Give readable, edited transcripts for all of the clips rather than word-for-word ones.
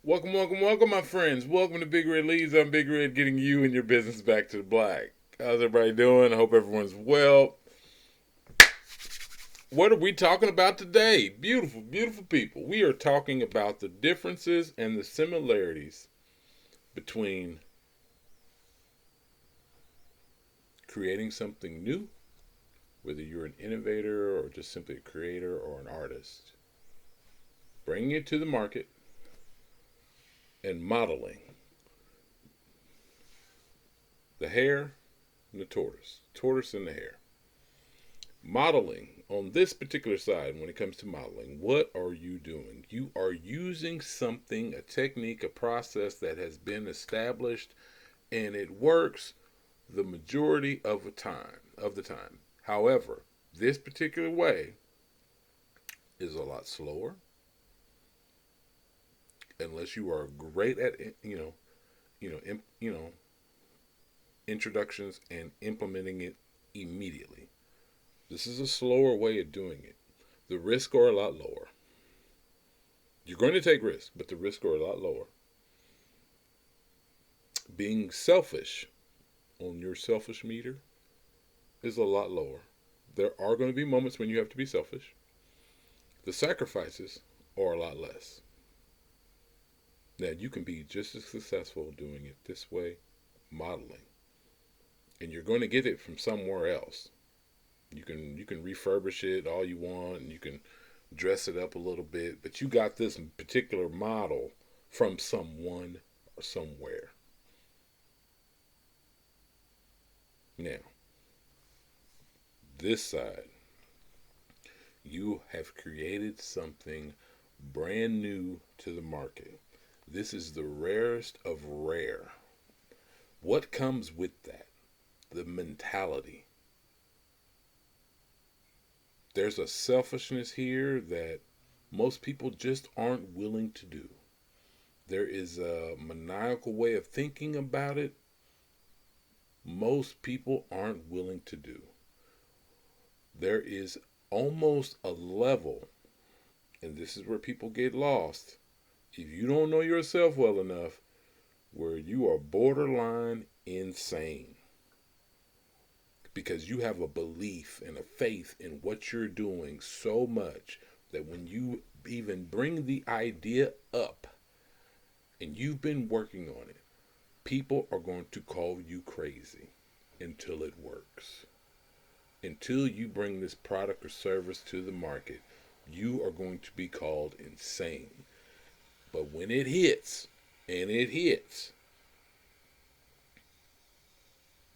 Welcome, welcome, welcome, my friends. Welcome to Big Red Leads. I'm Big Red, getting you and your business back to the black. How's everybody doing? I hope everyone's well. What are we talking about today? Beautiful, beautiful people. We are talking about the differences and the similarities between creating something new, whether you're an innovator or just simply a creator or an artist, bringing it to the market, and modeling the hare and the tortoise, tortoise and the hare. Modeling on this particular side, when it comes to modeling, what are you doing? You are using something, a technique, a process that has been established, and it works the majority of the time. However, this particular way is a lot slower unless you are great at you know imp, you know introductions and implementing it immediately. This is a slower way of doing it. The risks are a lot lower. You're going to take risks, but the risks are a lot lower. Being selfish on your selfish meter is a lot lower. There are going to be moments when you have to be selfish. The sacrifices are a lot less. Now, you can be just as successful doing it this way, modeling, and you're going to get it from somewhere else. You can refurbish it all you want, and you can dress it up a little bit, but you got this particular model from someone or somewhere. Now, this side, you have created something brand new to the market. This is the rarest of rare. What comes with that? The mentality. There's a selfishness here that most people just aren't willing to do. There is a maniacal way of thinking about it most people aren't willing to do. There is almost a level, and this is where people get lost. If you don't know yourself well enough, where you are borderline insane because you have a belief and a faith in what you're doing so much that when you even bring the idea up and you've been working on it, people are going to call you crazy until it works. Until you bring this product or service to the market, you are going to be called insane. But when it hits, and it hits,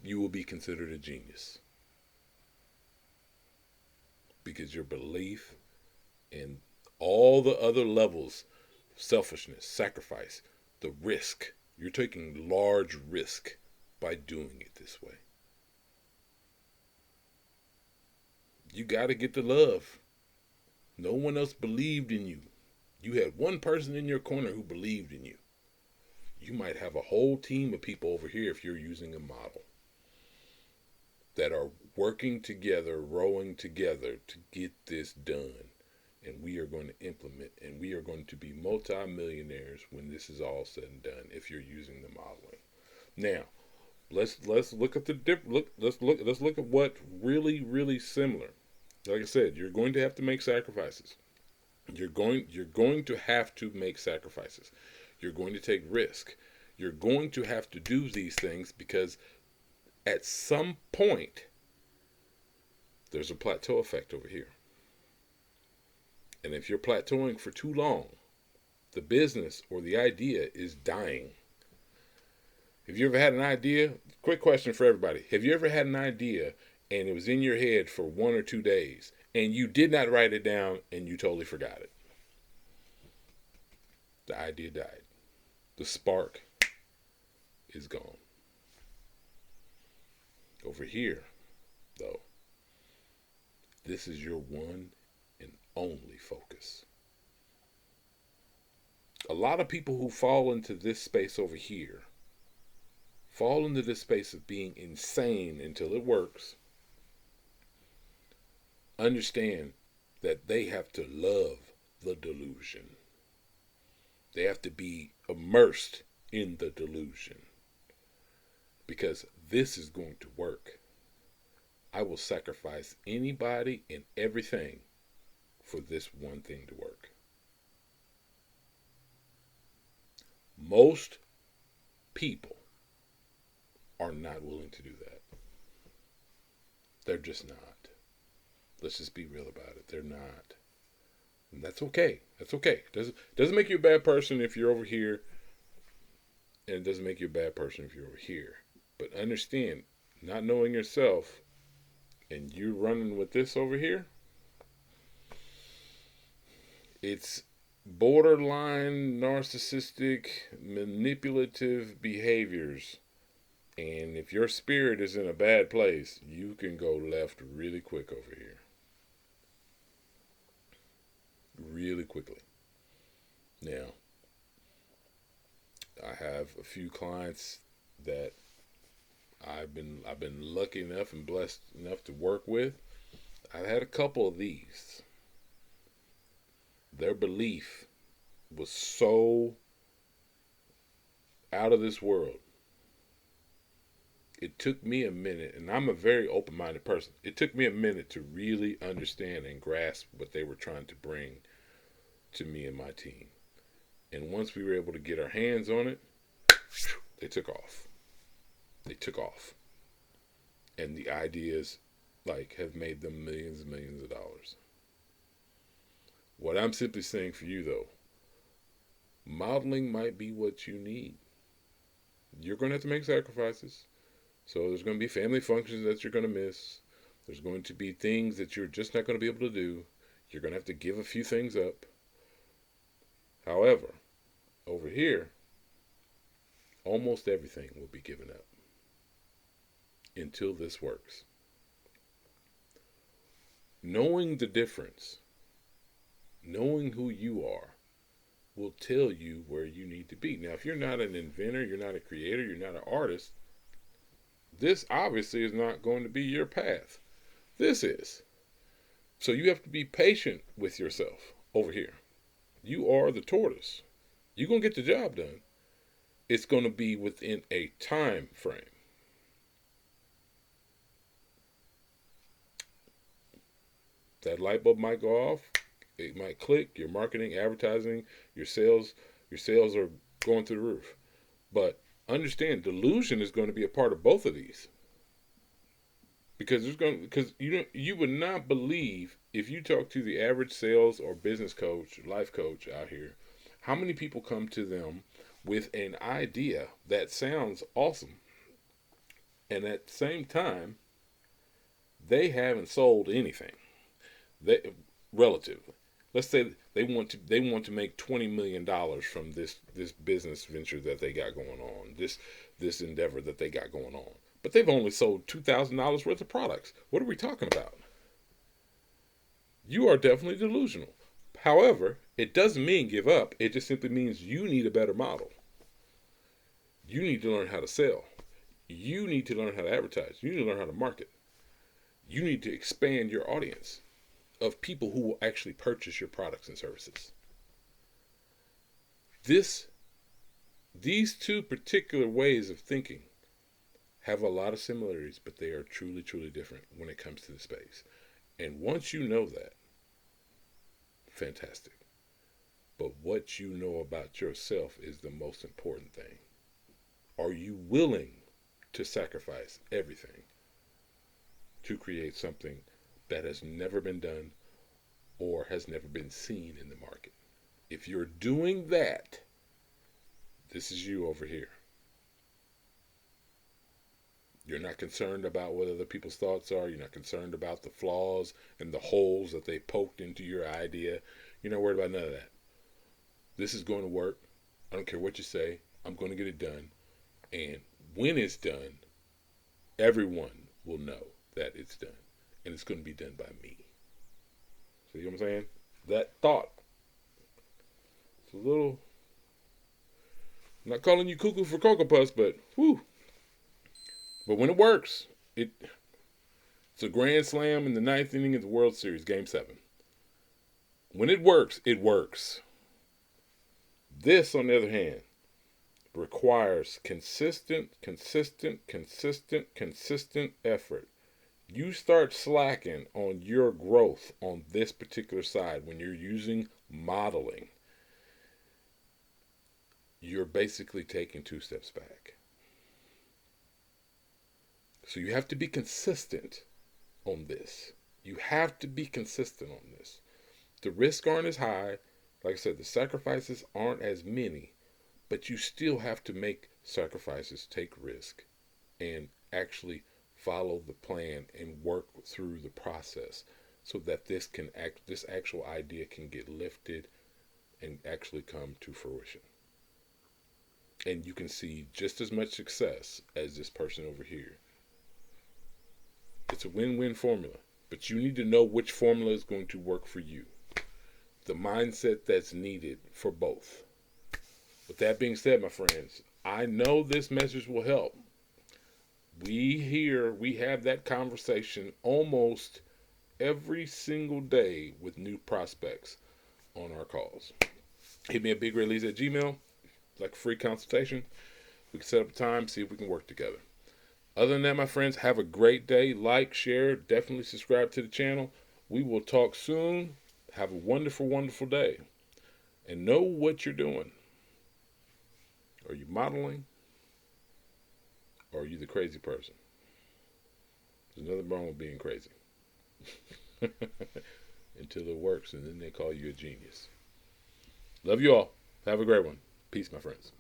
you will be considered a genius because your belief and all the other levels, selfishness, sacrifice, the risk, you're taking large risk by doing it this way. You got to get the love. No one else believed in you. You had one person in your corner who believed in you. You might have a whole team of people over here if you're using a model that are working together, rowing together to get this done. And we are going to implement, and we are going to be multimillionaires when this is all said and done if you're using the modeling. Now, let's look at the let's look at what really similar. Like I said, you're going to have to make sacrifices. You're going to have to make sacrifices. You're going to take risk. You're going to have to do these things because at some point there's a plateau effect over here. And if you're plateauing for too long, the business or the idea is dying. Have you ever had an idea? Quick question for everybody. Have you ever had an idea and it was in your head for 1 or 2 days and you did not write it down and you totally forgot it? The idea died. The spark is gone. Over here, though, this is your one and only focus. A lot of people who fall into this space over here fall into this space of being insane until it works. Understand that they have to love the delusion. They have to be immersed in the delusion. Because this is going to work. I will sacrifice anybody and everything for this one thing to work. Most people are not willing to do that. They're just not. Let's just be real about it. They're not. And that's okay. That's okay. Doesn't make you a bad person if you're over here, and it doesn't make you a bad person if you're over here. But understand, not knowing yourself, and you running with this over here, it's borderline narcissistic, manipulative behaviors. And if your spirit is in a bad place, you can go left really quick over here. Really quickly. Now, I have a few clients that I've been lucky enough and blessed enough to work with. I've had a couple of these. Their belief was so out of this world. It took me a minute, and I'm a very open-minded person. It took me a minute to really understand and grasp what they were trying to bring to me and my team. And once we were able to get our hands on it, they took off. They took off. And the ideas, have made them millions and millions of dollars. What I'm simply saying for you, though, modeling might be what you need. You're going to have to make sacrifices. So there's going to be family functions that you're going to miss. There's going to be things that you're just not going to be able to do. You're going to have to give a few things up. However, over here, almost everything will be given up until this works. Knowing the difference, knowing who you are, will tell you where you need to be. Now, if you're not an inventor, you're not a creator, you're not an artist, this obviously is not going to be your path. This is. So you have to be patient with yourself over here. You are the tortoise. You're going to get the job done. It's going to be within a time frame. That light bulb might go off. It might click. Your marketing, advertising, your sales are going through the roof. But understand, delusion is going to be a part of both of these. Because you would not believe, if you talk to the average sales or business coach, life coach out here, how many people come to them with an idea that sounds awesome, and at the same time, they haven't sold anything. Let's say they want to make $20 million from this business venture that they got going on, this endeavor that they got going on. But they've only sold $2,000 worth of products. What are we talking about? You are definitely delusional. However, it doesn't mean give up. It just simply means you need a better model. You need to learn how to sell. You need to learn how to advertise. You need to learn how to market. You need to expand your audience of people who will actually purchase your products and services. These two particular ways of thinking have a lot of similarities, but they are truly, truly different when it comes to the space. And once you know that, fantastic. But what you know about yourself is the most important thing. Are you willing to sacrifice everything to create something that has never been done or has never been seen in the market? If you're doing that, this is you over here. You're not concerned about what other people's thoughts are. You're not concerned about the flaws and the holes that they poked into your idea. You're not worried about none of that. This is going to work. I don't care what you say. I'm going to get it done. And when it's done, everyone will know that it's done. And it's going to be done by me. See what I'm saying? That thought. It's a little... I'm not calling you cuckoo for Cocoa Puffs, but whew. But when it works, it's a grand slam in the 9th inning of the World Series, Game 7. When it works, it works. This, on the other hand, requires consistent effort. You start slacking on your growth on this particular side when you're using modeling, you're basically taking 2 steps back. So you have to be consistent on this. You have to be consistent on this. The risks aren't as high. Like I said, the sacrifices aren't as many, but you still have to make sacrifices, take risk, and actually follow the plan and work through the process so that this actual idea can get lifted and actually come to fruition. And you can see just as much success as this person over here. It's a win-win formula, but you need to know which formula is going to work for you. The mindset that's needed for both. With that being said, my friends, I know this message will help. We have that conversation almost every single day with new prospects on our calls. Hit me at bigrelease@gmail.com. Like a free consultation. We can set up a time, see if we can work together. Other than that, my friends, have a great day. Like, share, definitely subscribe to the channel. We will talk soon. Have a wonderful, wonderful day. And know what you're doing. Are you modeling? Or are you the crazy person? There's nothing wrong with being crazy. Until it works, and then they call you a genius. Love you all. Have a great one. Peace, my friends.